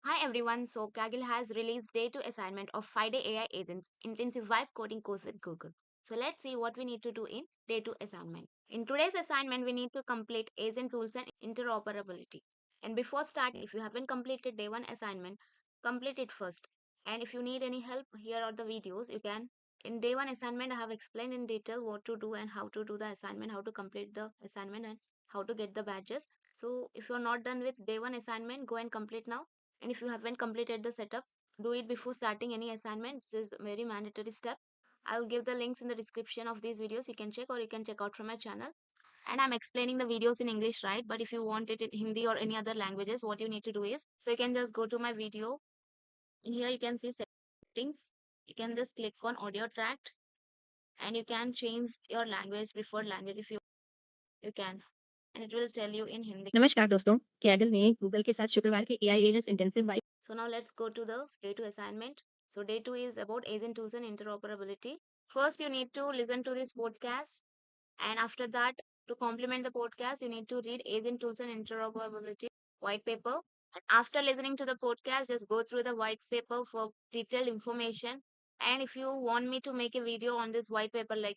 Hi everyone. So Kaggle has released day 2 assignment of 5-day AI agents intensive vibe coding course with Google. So let's see what we need to do in day 2 assignment. In today's assignment, we need to complete agent rules and interoperability. And before starting, if you haven't completed day 1 assignment, complete it first. And if you need any help, here are the videos you can. In day 1 assignment, I have explained in detail what to do and how to do the assignment, how to complete the assignment and how to get the badges. So if you're not done with day 1 assignment, go and complete now, and if you haven't completed the setup, do it before starting any assignment. This is a very mandatory step. I'll give the links in the description of these videos. You can check, or you can check out from my channel. And I'm explaining the videos in English, right? But if you want it in Hindi or any other languages, what you need to do is, so you can just go to my video. In here you can see settings. You can just click on audio track and you can change your language, preferred language if you can. And it will tell you in Hindi. नमस्कार दोस्तों, Kaggle ने Google के साथ शुक्रवार के AI agents intensive vibe So now let's go to the day 2 assignment. So day 2 is about agent tools and interoperability. First, you need to listen to this podcast, and after that, to complement the podcast, you need to read agent tools and interoperability white paper. And after listening to the podcast, just go through the white paper for detailed information. And if you want me to make a video on this white paper, like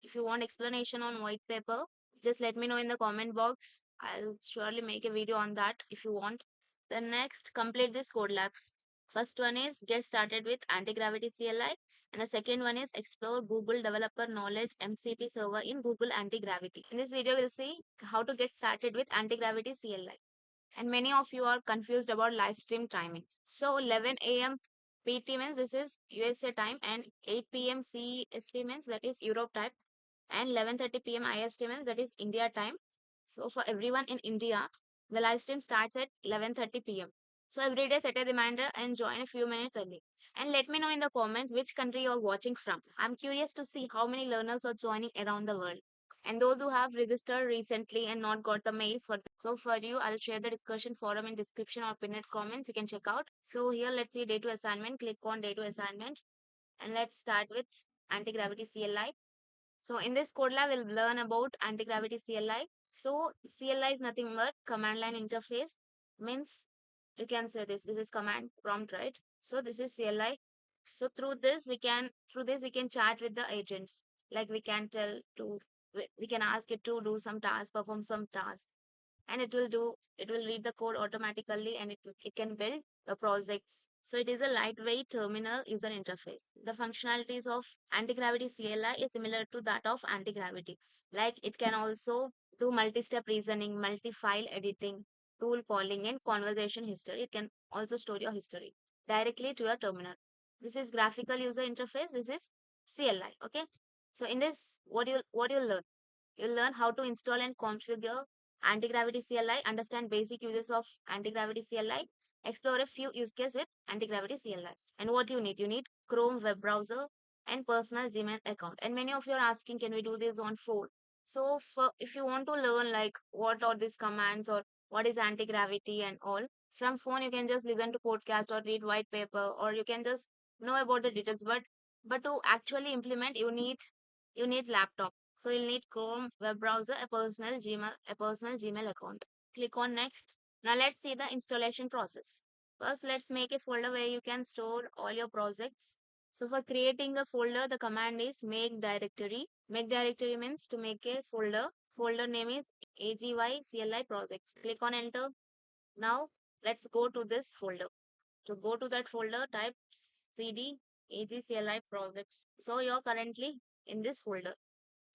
if you want explanation on white paper, just let me know in the comment box. I'll surely make a video on that if you want. The next, complete this code labs. First one is get started with Antigravity CLI, and the second one is explore Google Developer Knowledge MCP server in Google Antigravity. In this video, we'll see how to get started with Antigravity CLI. And many of you are confused about live stream timing. So 11 a.m. PT means this is USA time, and 8 p.m. CEST means that is Europe time, and 11:30 p.m. IST means that is India time. So for everyone in India, the live stream starts at 11:30 p.m. So every day set a reminder and join a few minutes early. And let me know in the comments which country you're watching from. I'm curious to see how many learners are joining around the world. And those who have registered recently and not got the mail for you, I'll share the discussion forum in description or pinned comments. You can check out. So here let's see day 2 assignment. Click on day 2 assignment and let's start with anti-gravity CLI. So in this code lab, we'll learn about anti-gravity CLI. So CLI is nothing but command line interface. Means you can say this is command prompt, right? So this is CLI. So through this we can chat with the agents. Like we can tell to we can ask it to do some tasks, perform some tasks, and it will read the code automatically, and it can build the projects. So it is a lightweight terminal user interface. The functionalities of anti-gravity CLI is similar to that of anti-gravity. Like it can also do multi-step reasoning, multi-file editing, tool calling, and conversation history. It can also store your history directly to your terminal. This is graphical user interface. This is CLI. Okay. So in this, what you'll learn? You'll learn how to install and configure anti-gravity CLI, understand basic uses of anti-gravity CLI, explore a few use cases with anti-gravity CLI. And what you need Chrome web browser and personal Gmail account. And many of you are asking, can we do this on phone? So if you want to learn like what are these commands or what is anti-gravity and all, from phone you can just listen to podcast or read white paper, or you can just know about the details. But to actually implement, you need laptop. So you'll need Chrome web browser, a personal Gmail account. Click on next. Now let's see the installation process. First, let's make a folder where you can store all your projects. So for creating a folder, the command is make directory. Make directory means to make a folder. Folder name is AGY CLI projects. Click on enter. Now let's go to this folder. To go to that folder, type cd AGCLI projects. So you're currently in this folder.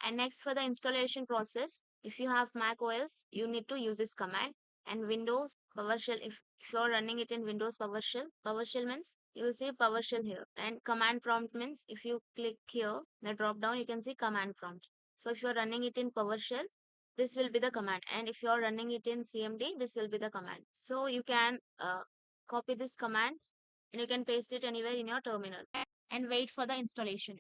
And next, for the installation process, if you have Mac OS, you need to use this command. And Windows PowerShell, if you're running it in Windows PowerShell means you will see PowerShell here. And command prompt means if you click here, the drop down, you can see command prompt. So if you're running it in PowerShell, this will be the command. And if you're running it in CMD, this will be the command. So you can copy this command and you can paste it anywhere in your terminal and wait for the installation.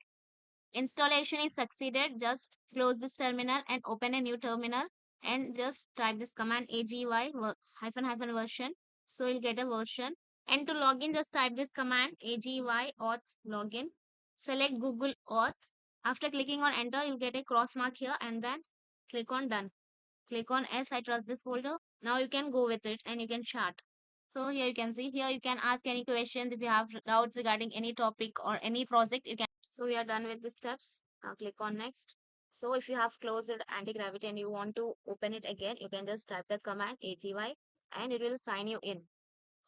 Installation is succeeded. Just close this terminal and open a new terminal and just type this command AGY hyphen hyphen version. So you'll get a version. And to login, just type this command AGY auth login. Select Google Auth. After clicking on enter, you'll get a cross mark here and then click on done. Click on yes, I trust this folder. Now you can go with it and you can chat. So here you can see, here you can ask any questions if you have doubts regarding any topic or any project, you can. So we are done with the steps. Now click on next. So if you have closed anti-gravity and you want to open it again, you can just type the command AGY and it will sign you in.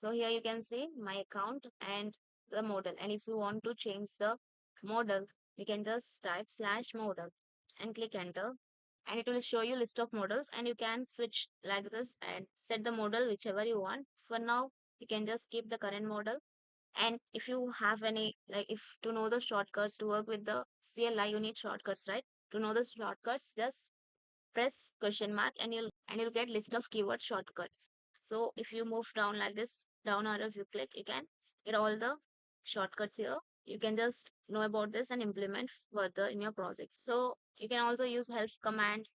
So here you can see my account and the model. And if you want to change the model, you can just type /model and click enter. And it will show you list of models and you can switch like this and set the model whichever you want. For now, you can just keep the current model. And if you have any, like if to know the shortcuts to work with the CLI, you need shortcuts, right? To know the shortcuts, just press question mark and you'll get list of keyword shortcuts. So if you move down like this, down arrow, if you click, you can get all the shortcuts here. You can just know about this and implement further in your project. So you can also use help command.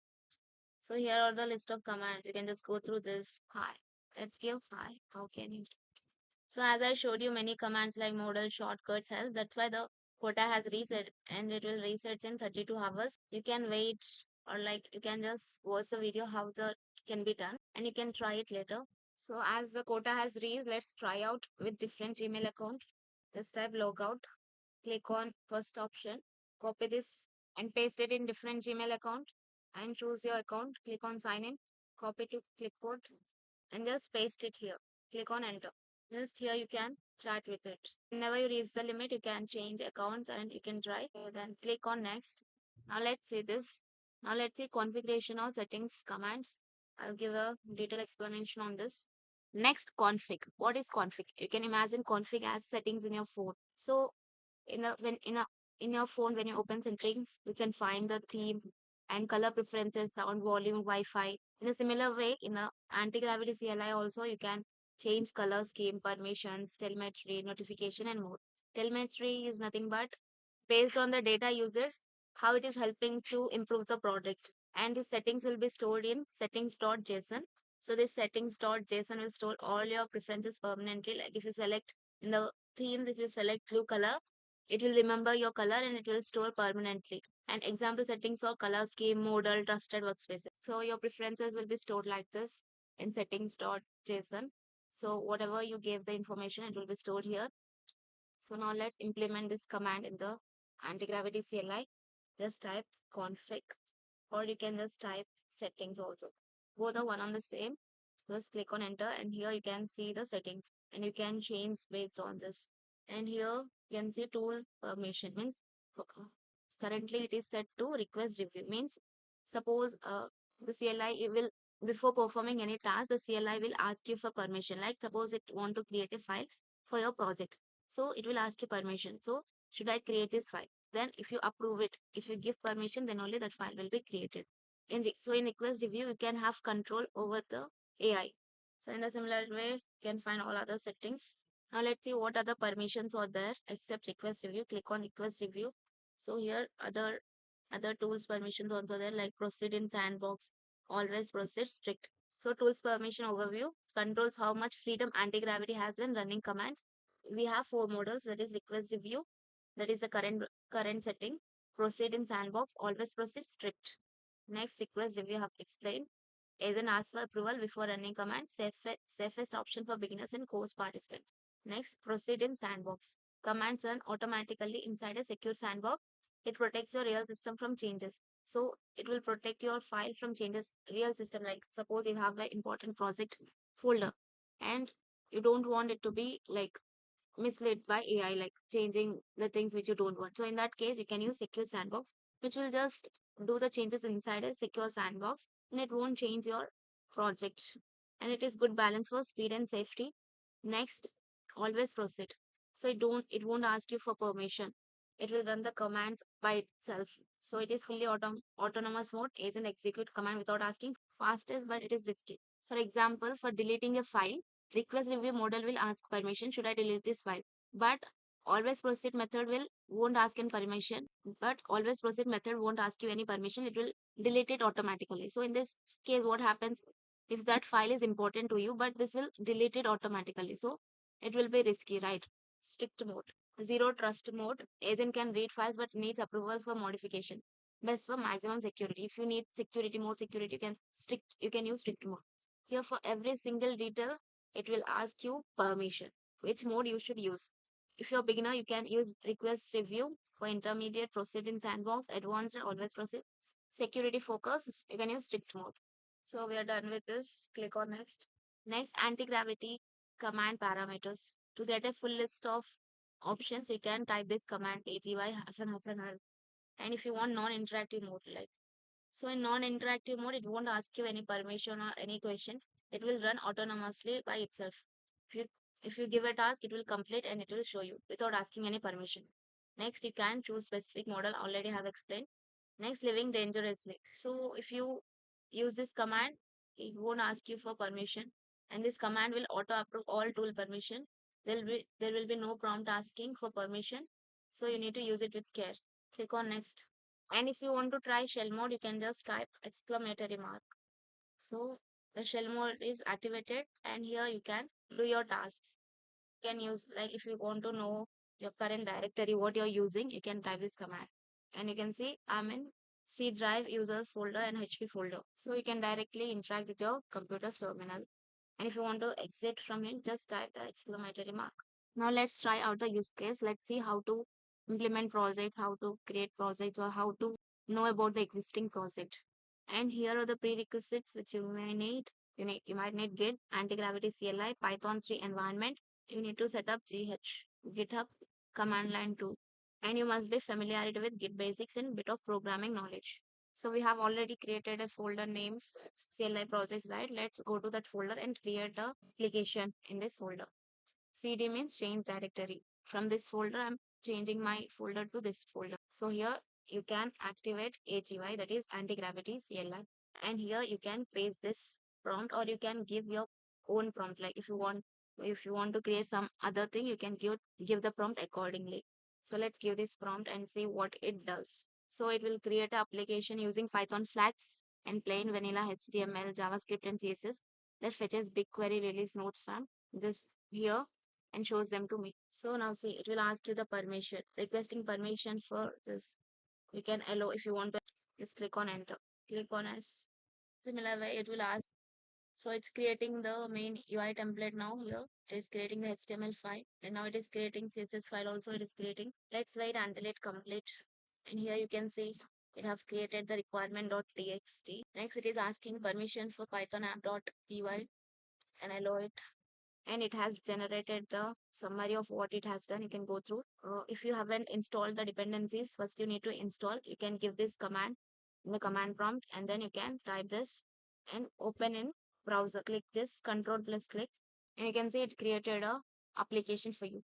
So here are the list of commands. You can just go through this. Hi. Let's give hi. How can you? So as I showed you, many commands like modal shortcuts help. That's why the quota has reset and it will reset in 32 hours. You can wait or like you can just watch the video how the can be done and you can try it later. So as the quota has reached, let's try out with different Gmail account. Just type logout, click on first option, copy this and paste it in different Gmail account and choose your account. Click on sign in, copy to clipboard and just paste it here. Click on enter. Just here you can chat with it. Whenever you reach the limit, you can change accounts and you can try. Then click on next. Now let's see this. Now let's see configuration or settings commands. I'll give a detailed explanation on this. Next, config. What is config? You can imagine config as settings in your phone. So in your phone when you open settings, you can find the theme and color preferences, sound volume, Wi-Fi. In a similar way, in the anti-gravity CLI also you can change color scheme, permissions, telemetry, notification, and more. Telemetry is nothing but based on the data uses, how it is helping to improve the product. And the settings will be stored in settings.json. So this settings.json will store all your preferences permanently. Like if you select in the theme, if you select blue color, it will remember your color and it will store permanently. And example settings for color scheme, modal, trusted workspaces. So your preferences will be stored like this in settings.json. So whatever you gave the information, it will be stored here. So now let's implement this command in the anti-gravity CLI. Just type config or you can just type settings also. Both are one on the same. Just click on enter and here you can see the settings and you can change based on this. And here you can see tool permission means currently it is set to request review means suppose the CLI it will before performing any task the CLI will ask you for permission like suppose it want to create a file for your project. So it will ask you permission. So should I create this file? Then if you approve it, if you give permission, then only that file will be created. So in request review, you can have control over the AI. So in a similar way, you can find all other settings. Now let's see what other permissions are there except request review. Click on request review. So here other tools permissions also there like proceed in sandbox, always proceed strict. So tools permission overview controls how much freedom anti-gravity has when running commands. We have four models that is request review, that is the current setting, proceed in sandbox, always proceed strict. Next request review have explained. Then ask for approval before running commands, safest option for beginners and course participants. Next, proceed in sandbox. Commands run automatically inside a secure sandbox. It protects your real system from changes. So it will protect your file from changes, real system. Like suppose you have an important project folder and you don't want it to be like misled by AI, like changing the things which you don't want. So in that case, you can use secure sandbox, which will just do the changes inside a secure sandbox and it won't change your project. And it is good balance for speed and safety. Next, always proceed. So it won't ask you for permission. It will run the commands by itself. So it is fully autonomous mode, agent execute command without asking fastest, but it is risky. For example, for deleting a file, request review model will ask permission, should I delete this file? But always proceed method will won't ask any permission. But always proceed method won't ask you any permission. It will delete it automatically. So in this case, what happens if that file is important to you, but this will delete it automatically. So it will be risky, right? Strict mode. Zero trust mode. Agent can read files but needs approval for modification. Best for maximum security. If you need security, more security, you can use strict mode. Here for every single detail it will ask you permission, which mode you should use. If you're a beginner, you can use request review. For intermediate, proceed in sandbox. Advanced, always proceed. Security focus, you can use strict mode. So we are done with this. Click on next. Next, anti-gravity command parameters. To get a full list of options, you can type this command AGY -. And if you want non-interactive mode, like so in non-interactive mode, it won't ask you any permission or any question. It will run autonomously by itself. If you if you give a task, it will complete and it will show you without asking any permission. Next, you can choose specific model. Already have explained. Next, living dangerously. So if you use this command, it won't ask you for permission, and this command will auto approve all tool permission. There will be no prompt asking for permission, so you need to use it with care. Click on next. And if you want to try shell mode, you can just type exclamatory mark. So the shell mode is activated, and here you can do your tasks. You can use, like, if you want to know your current directory, what you're using, you can type this command. And you can see I'm in C drive users folder and HP folder. So you can directly interact with your computer terminal. And if you want to exit from it, just type the exclamatory mark. Now let's try out the use case. Let's see how to implement projects, how to create projects, or how to know about the existing project. And here are the prerequisites which you may need. You might need Git, Antigravity CLI, Python 3 environment. You need to set up GitHub command line tool. And you must be familiar with Git basics and bit of programming knowledge. So we have already created a folder named CLI projects, right? Let's go to that folder and create a application in this folder. CD means change directory. From this folder, I'm changing my folder to this folder. So here you can activate AGY, that is anti-gravity CLI. And here you can paste this prompt, or you can give your own prompt. Like if you want to create some other thing, you can give the prompt accordingly. So let's give this prompt and see what it does. So it will create an application using Python flags and plain vanilla HTML, JavaScript, and CSS that fetches BigQuery release notes from this here and shows them to me. So now see, it will ask you the permission, requesting permission for this. You can allow if you want to, just click on enter. Click on as similar way, it will ask. So it's creating the main UI template now here. It is creating the HTML file, and now it is creating CSS file also it is creating. Let's wait until it complete. And here you can see it have created the requirement.txt. Next it is asking permission for Python app.py and allow it, and it has generated the summary of what it has done. You can go through. If you haven't installed the dependencies, first you need to install. You can give this command in the command prompt, and then you can type this and open in browser. Click this control plus click, and you can see it created a application for you,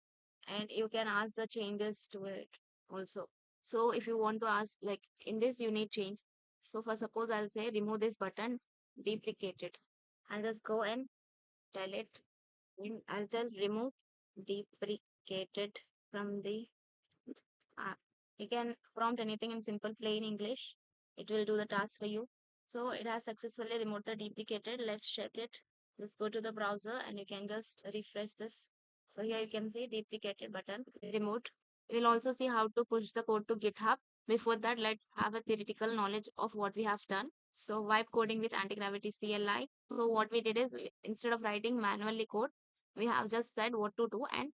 and you can ask the changes to it also. So if you want to ask, like in this you need change. So for suppose I'll say remove this button, deprecate it. I'll just go and tell it, I'll just remove deprecated from the app. You can prompt anything in simple plain English. It will do the task for you. So it has successfully removed the deprecated. Let's check it. Just go to the browser and you can just refresh this. So here you can see deprecated button removed. We'll also see how to push the code to GitHub. Before that, let's have a theoretical knowledge of what we have done. So vibe coding with anti-gravity CLI. So what we did is instead of writing manually code, we have just said what to do, and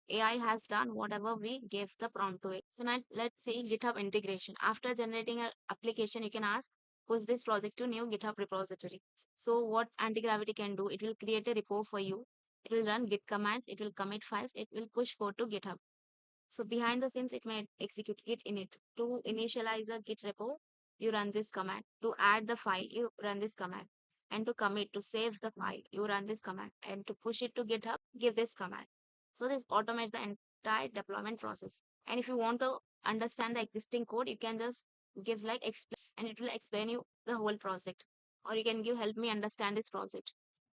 AI has done whatever we gave the prompt to it. So now let's see GitHub integration. After generating an application, you can ask, push this project to new GitHub repository. So what anti-gravity can do, it will create a repo for you. It will run Git commands, it will commit files, it will push code to GitHub. So behind the scenes, it may execute Git init. To initialize a Git repo, you run this command. To add the file, you run this command. And to commit, to save the file, you run this command. And to push it to GitHub, give this command. So this automates the entire deployment process. And if you want to understand the existing code, you can just give like explain, and it will explain you the whole project. Or you can give help me understand this project.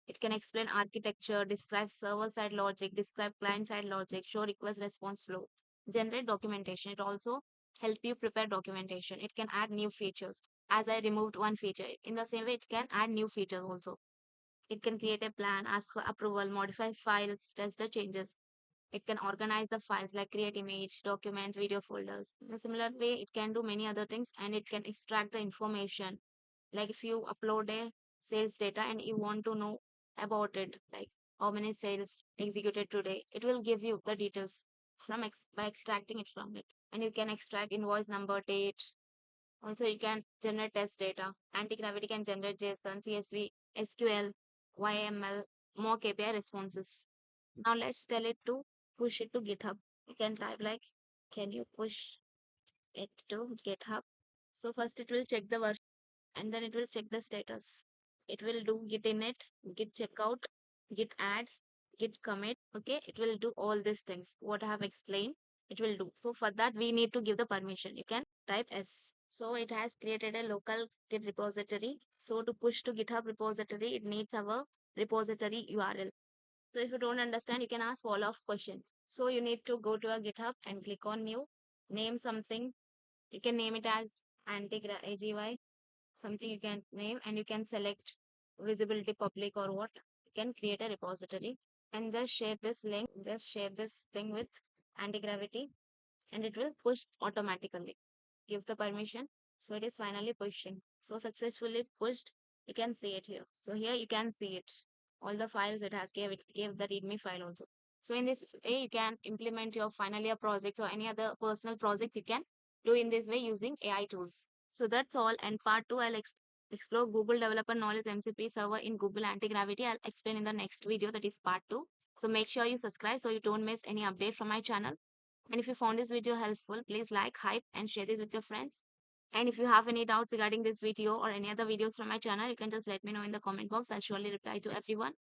It can explain architecture, describe server-side logic, describe client-side logic, show request response flow, generate documentation. It also help you prepare documentation. It can add new features. As I removed one feature, in the same way, it can add new features also. It can create a plan, ask for approval, modify files, test the changes. It can organize the files like create image, documents, video folders. In a similar way, it can do many other things, and it can extract the information. Like if you upload a sales data and you want to know about it, like how many sales executed today. It will give you the details by extracting it from it. And you can extract invoice number, date. Also, you can generate test data. Antigravity can generate JSON, CSV, SQL, YML, mock API responses. Now let's tell it to push it to GitHub. You can type like, can you push it to GitHub? So first it will check the version and then it will check the status. It will do git init, git checkout, git add, git commit. Okay, it will do all these things. What I have explained, it will do. So for that, we need to give the permission. You can type S. So it has created a local git repository. So to push to GitHub repository, it needs our repository URL. So if you don't understand, you can ask follow-up questions. So you need to go to a GitHub and click on new, name something. You can name it as AGY, something you can name, and you can select visibility public or what. You can create a repository and just share this link, just share this thing with Antigravity and it will push automatically. Give the permission. So it is finally pushing. So successfully pushed. You can see it here. So here you can see it. All the files it has gave the readme file also. So in this way you can implement your final year projects or any other personal projects you can do in this way using AI tools. So that's all. And part 2 I'll explore Google Developer Knowledge MCP server in Google Antigravity. I'll explain in the next video, that is part 2. So make sure you subscribe so you don't miss any update from my channel. And if you found this video helpful, please like, hype and share this with your friends. And if you have any doubts regarding this video or any other videos from my channel, you can just let me know in the comment box. I'll surely reply to everyone.